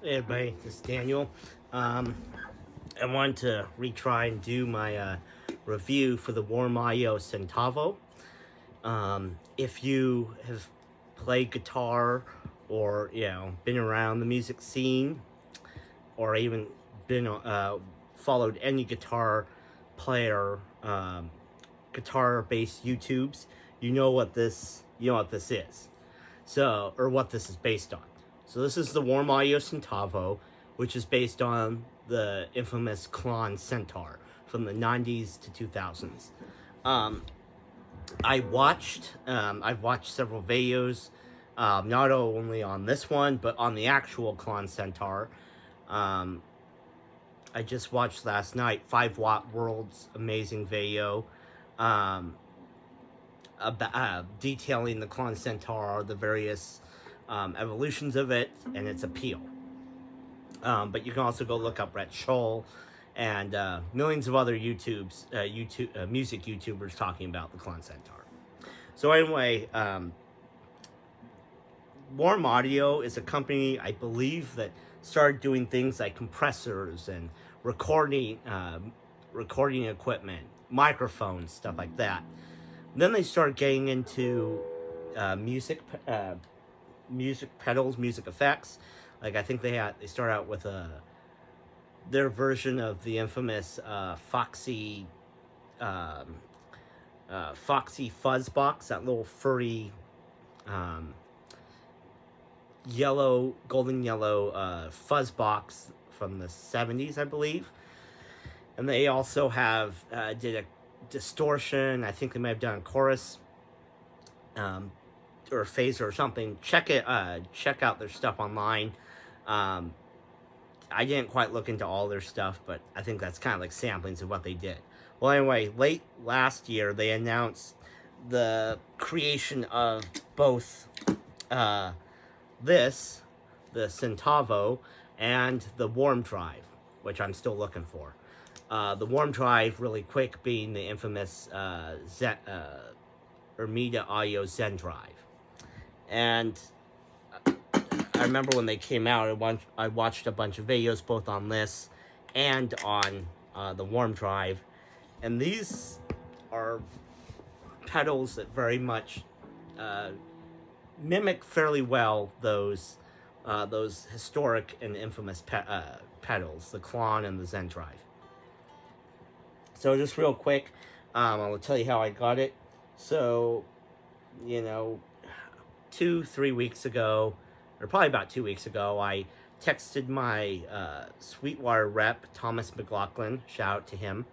Hey everybody, this is Daniel. I wanted to retry and do my review for the Warm Audio Centavo. If you have played guitar or been around the music scene, or even been followed any guitar player, guitar-based YouTubes, you know what this is. So, or what this is based on. So this is the Warm Audio Centavo, which is based on the infamous Klon Centaur from the 90s to 2000s. I've watched several videos, not only on this one, but on the actual Klon Centaur. I just watched last night 5 Watt World's amazing video, detailing the Klon Centaur, the various evolutions of it, and its appeal. But you can also go look up Brett Scholl and millions of other music YouTubers talking about the Klon Centaur. So anyway, Warm Audio is a company, I believe, that started doing things like compressors and recording equipment, microphones, stuff like that. Then they started getting into music pedals, music effects. Like I think they start out with their version of the infamous Foxy fuzz box, that little furry golden yellow fuzz box from the 70s, I believe. And they also have did a distortion. I think they might have done a chorus, or a phaser or something. Check out their stuff online. I didn't quite look into all their stuff, but I think that's kind of like samplings of what they did. Well, anyway, late last year they announced the creation of both the Centavo and the Warm Drive, which I'm still looking for. The Warm Drive, really quick, being the infamous Media Audio Zen Drive. And I remember when they came out, I watched a bunch of videos both on this and on the Warm Drive. And these are pedals that very much mimic fairly well those historic and infamous pedals, the Klon and the Zen Drive. So just real quick, I will tell you how I got it. So, 2-3 weeks ago, or probably about 2 weeks ago, I texted my Sweetwater rep, Thomas McLaughlin, shout out to him,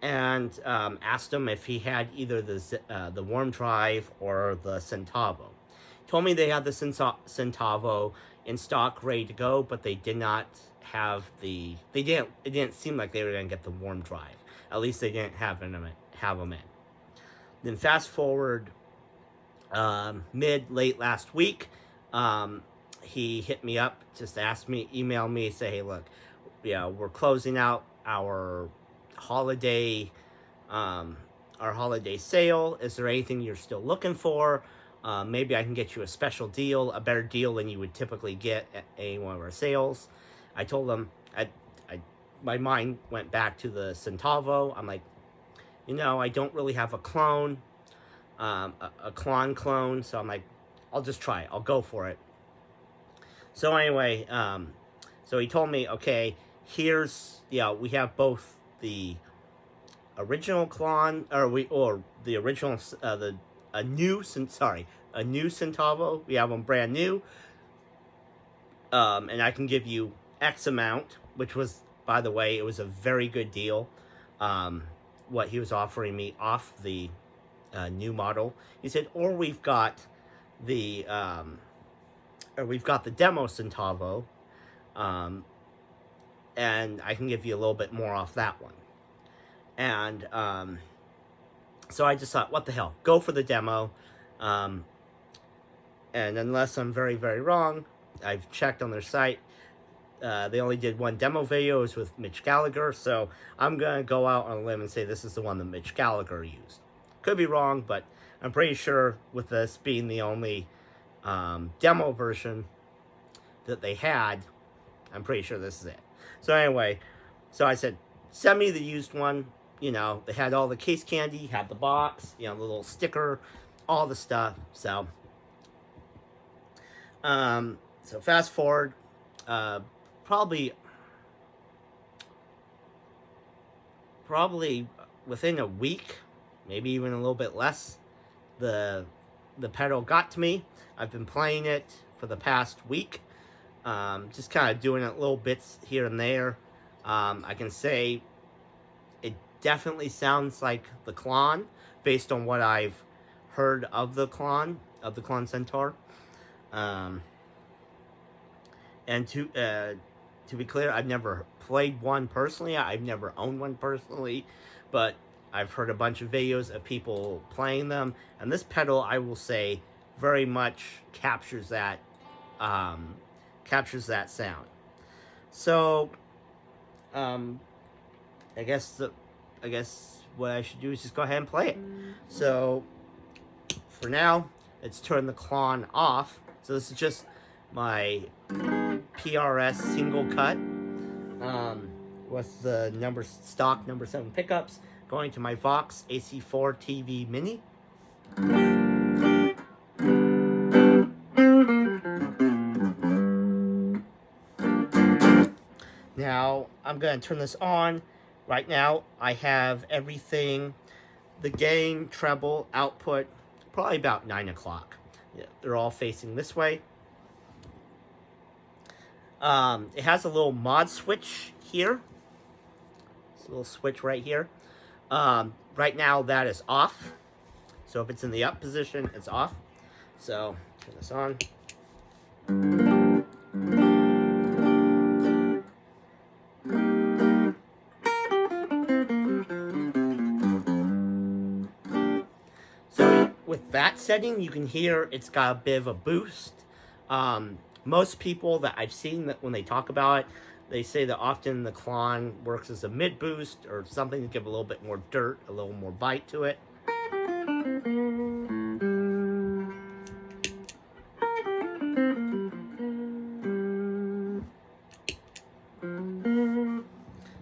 and asked him if he had either the Warm Drive or the Centavo. He told me they had the Centavo in stock, ready to go, but they did not have it didn't seem like they were going to get the Warm Drive. At least they didn't have them in. Then fast forward late last week, he hit me up, just emailed me, say, hey, look, we're closing out our holiday sale. Is there anything you're still looking for? Maybe I can get you a special deal, a better deal than you would typically get at any one of our sales. I told him, my mind went back to the Centavo. I'm like, I don't really have a clone, a Klon clone, so I'm like, I'll just try it. I'll go for it. So anyway, so he told me, okay, we have both the original Klon, a new Centavo. We have them brand new, and I can give you X amount, which was, by the way, it was a very good deal. What he was offering me off the new model. He said, or we've got the demo Centavo, and I can give you a little bit more off that one. And so I just thought, what the hell, go for the demo. And unless I'm very, very wrong, I've checked on their site. They only did one demo video. It was with Mitch Gallagher, so I'm going to go out on a limb and say this is the one that Mitch Gallagher used. Could be wrong, but I'm pretty sure with this being the only demo version that they had, I'm pretty sure this is it. So anyway, so I said, send me the used one. You know, they had all the case candy, had the box, you know, the little sticker, all the stuff. So fast forward, probably within a week, maybe even a little bit less, the pedal got to me. I've been playing it for the past week, just kind of doing it little bits here and there. I can say it definitely sounds like the Klon, based on what I've heard of the Klon Centaur. And to be clear, I've never played one personally. I've never owned one personally, but I've heard a bunch of videos of people playing them, and this pedal, I will say, very much captures that sound. So, I guess what I should do is just go ahead and play it. So, for now, let's turn the Klon off. So this is just my PRS single cut with the stock number 7 pickups going to my Vox AC4 TV Mini. Now I'm going to turn this on. Right now I have everything, the gain, treble, output, probably about 9 o'clock. Yeah, they're all facing this way. It has a little mod switch here. It's a little switch right here. Right now that is off. So if it's in the up position, it's off. So turn this on. So with that setting, you can hear it's got a bit of a boost. Most people that I've seen that when they talk about it, they say that often the Klon works as a mid boost or something to give a little bit more dirt, a little more bite to it.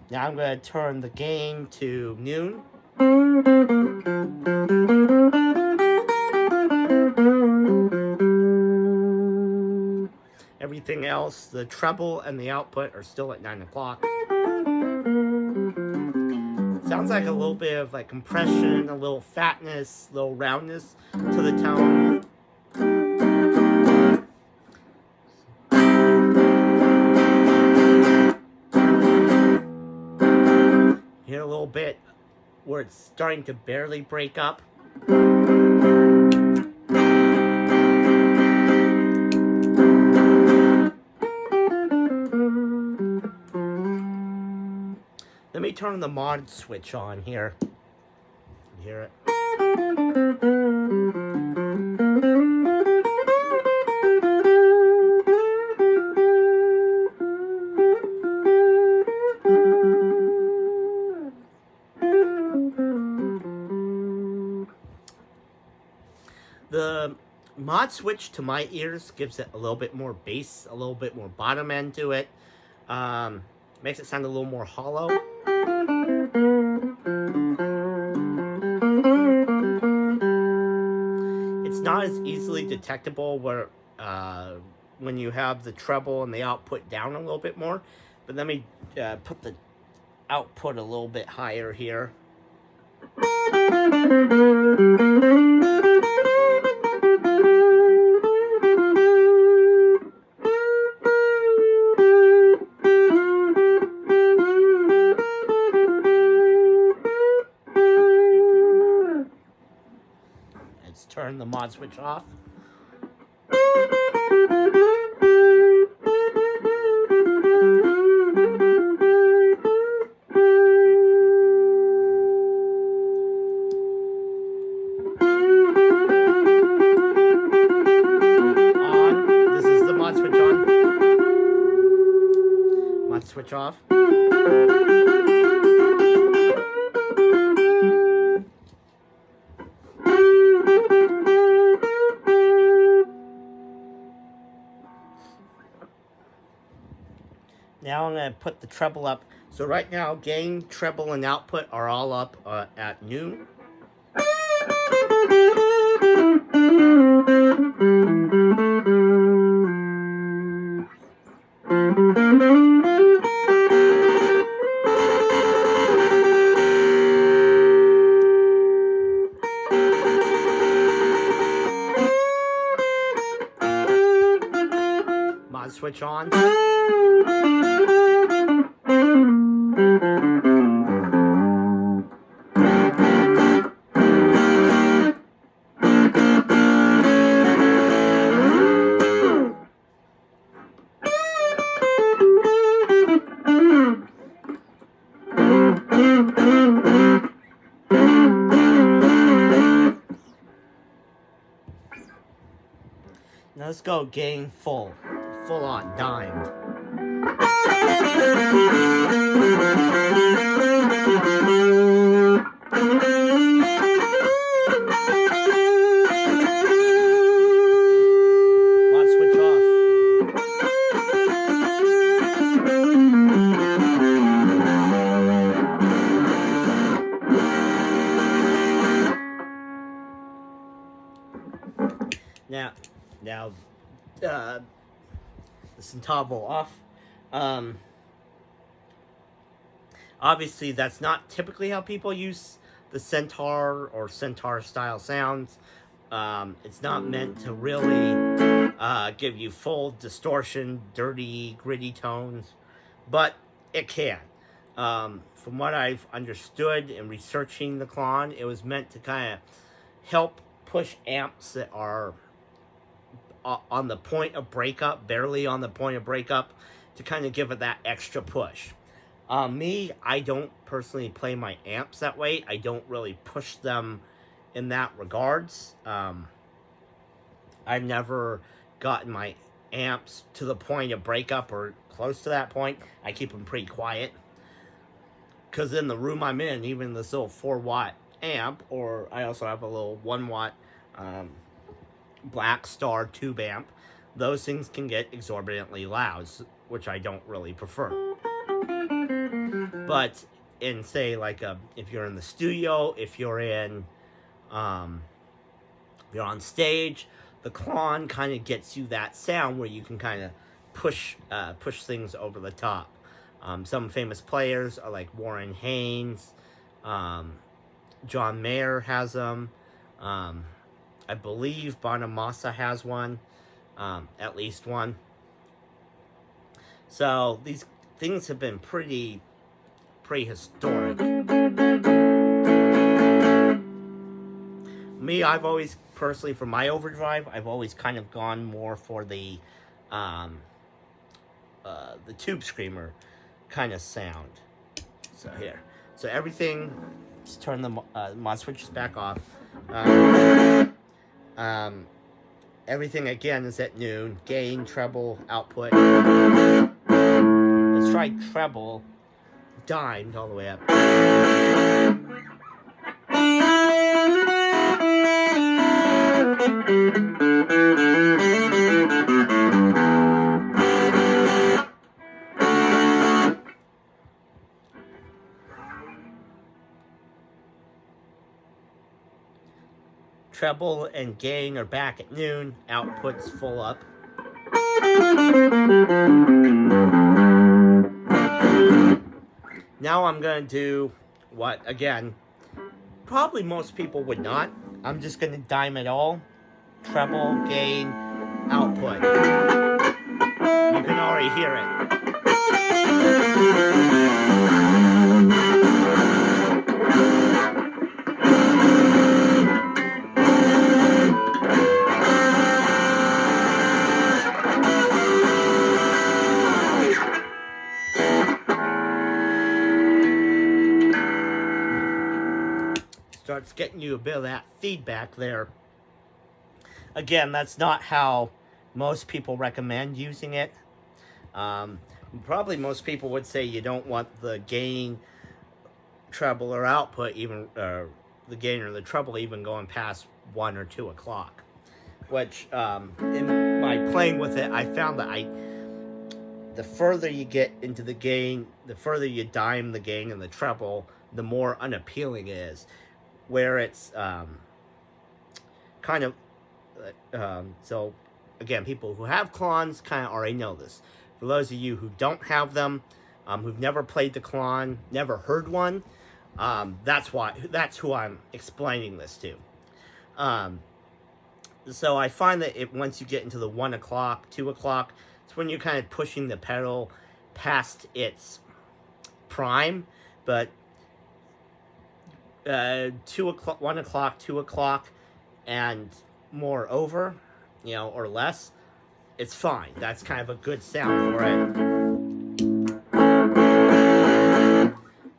Now I'm going to turn the gain to noon. Everything else, the treble and the output, are still at 9 o'clock. Sounds like a little bit of like compression, a little fatness, a little roundness to the tone. Hear a little bit where it's starting to barely break up. Let me turn the mod switch on here. You hear it? The mod switch, to my ears, gives it a little bit more bass, a little bit more bottom end to it. Makes it sound a little more hollow. It's not as easily detectable where when you have the treble and the output down a little bit more. But let me put the output a little bit higher here. Let's turn the mod switch off. Switch off. Now I'm going to put the treble up. So right now, gain, treble, and output are all up at noon. Mod switch on. Now let's go gain full on dimed. Mod switch off. Now, the Centavo off. Obviously, that's not typically how people use the Centaur or Centaur style sounds. It's not meant to really give you full distortion, dirty, gritty tones, but it can. From what I've understood in researching the Klon, it was meant to kind of help push amps that are on the point of breakup, barely on the point of breakup, to kind of give it that extra push. Me, I don't personally play my amps that way. I don't really push them in that regards. I've never gotten my amps to the point of breakup or close to that point. I keep them pretty quiet. Because in the room I'm in, even this little 4-watt amp, or I also have a little 1-watt Black Star tube amp, those things can get exorbitantly loud, which I don't really prefer. But in, say, like if you're in the studio, if you're in, you're on stage, the Klon kind of gets you that sound where you can kind of push things over the top. Some famous players are like Warren Haynes, John Mayer has them. I believe Bonamassa has one, at least one. So these things have been pretty historic. Me, I've always, personally, for my overdrive, I've always kind of gone more for the tube screamer kind of sound. So here. So everything, just turn the mod switches back off. Everything again is at noon. Gain, treble, output. Let's try treble, dimed all the way up. Treble and gain are back at noon. Output's full up. Now I'm going to do what, again, probably most people would not. I'm just going to dime it all. Treble, gain, output. You can already hear it. Starts getting you a bit of that feedback there. Again, that's not how most people recommend using it. Probably most people would say you don't want the gain, treble, or output even, the gain or the treble even going past 1 or 2 o'clock. Which, in my playing with it, I found that the further you get into the gain, the further you dime the gain and the treble, the more unappealing it is. Where it's kind of so again, people who have Klons kind of already know this. For those of you who don't have them, who've never played the Klon, never heard one, that's who I'm explaining this to. So I find that once you get into the 1 o'clock, 2 o'clock, it's when you're kind of pushing the pedal past its prime. But 2 o'clock, 1 o'clock, 2 o'clock, and moreover, or less, it's fine. That's kind of a good sound for it.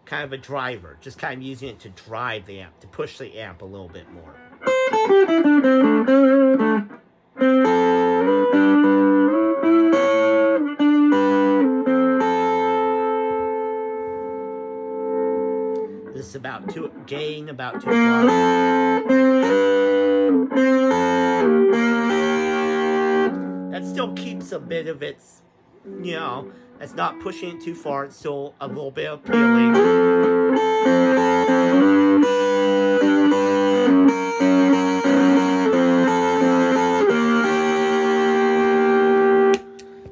Kind of a driver, just kind of using it to drive the amp, to push the amp a little bit more. This is about gain about 2 o'clock. That still keeps a bit of its, it's not pushing it too far. It's still a little bit appealing.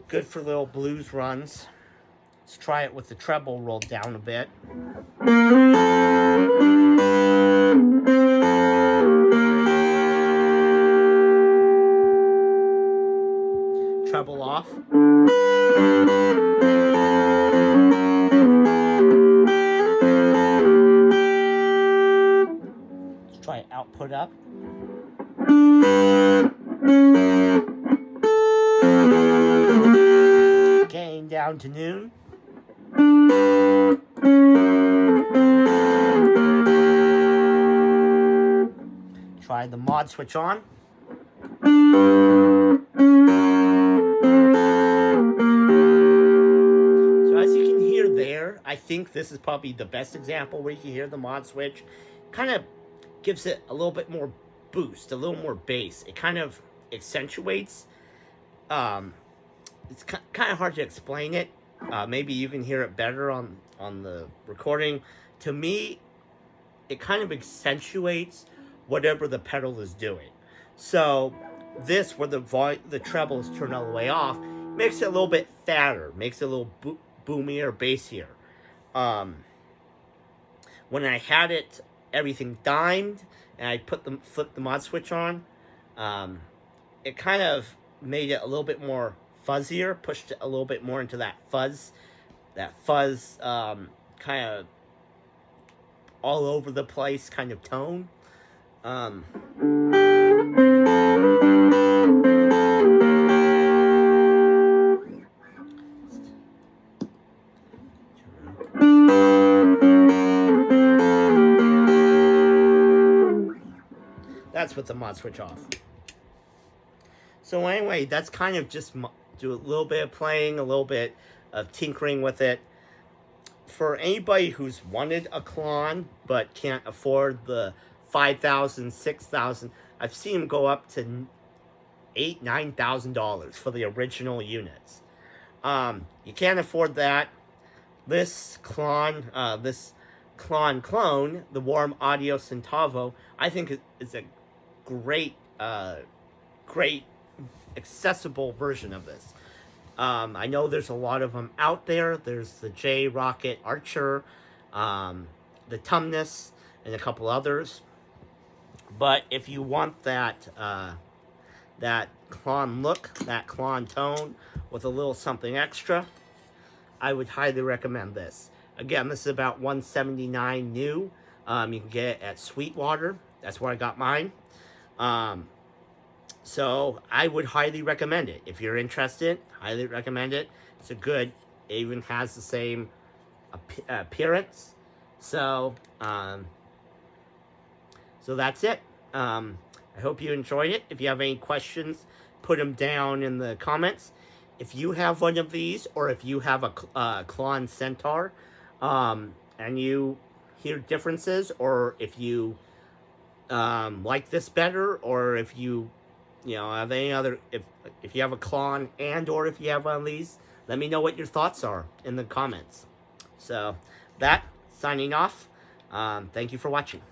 Good for little blues runs. Let's try it with the treble rolled down a bit. Treble off. Let's try output up. Gain down to noon. Try the mod switch on. So as you can hear there, I think this is probably the best example where you can hear the mod switch. Kind of gives it a little bit more boost, a little more bass. It kind of accentuates. It's kind of hard to explain it. Maybe you can hear it better on the recording. To me, it kind of accentuates whatever the pedal is doing. So this, where the treble is turned all the way off, makes it a little bit fatter, makes it a little boomier, bassier. When I had it, everything dimed, and I flipped the mod switch on, it kind of made it a little bit more fuzzier, pushed it a little bit more into that fuzz kind of all over the place kind of tone. That's with the mod switch off. So anyway, that's kind of just do a little bit of playing, a little bit of tinkering with it. For anybody who's wanted a Klon but can't afford the $5,000, $6,000, I've seen them go up to $8,000, $9,000 for the original units. You can't afford that. This Klon, clone, the Warm Audio Centavo, I think is a great accessible version of this. I know there's a lot of them out there. There's the J Rocket Archer, the Tumnus, and a couple others. But if you want that Klon look, that Klon tone, with a little something extra, I would highly recommend this. Again, this is about $179 new. You can get it at Sweetwater. That's where I got mine. So I would highly recommend it. If you're interested, highly recommend it. It's it even has the same appearance. So that's it. I hope you enjoyed it. If you have any questions, put them down in the comments. If you have one of these, or if you have a Klon Centaur, and you hear differences, or if you like this better, or if you you know, have any other, if you have a Klon and or if you have one of these, let me know what your thoughts are in the comments. So, that, signing off. Thank you for watching.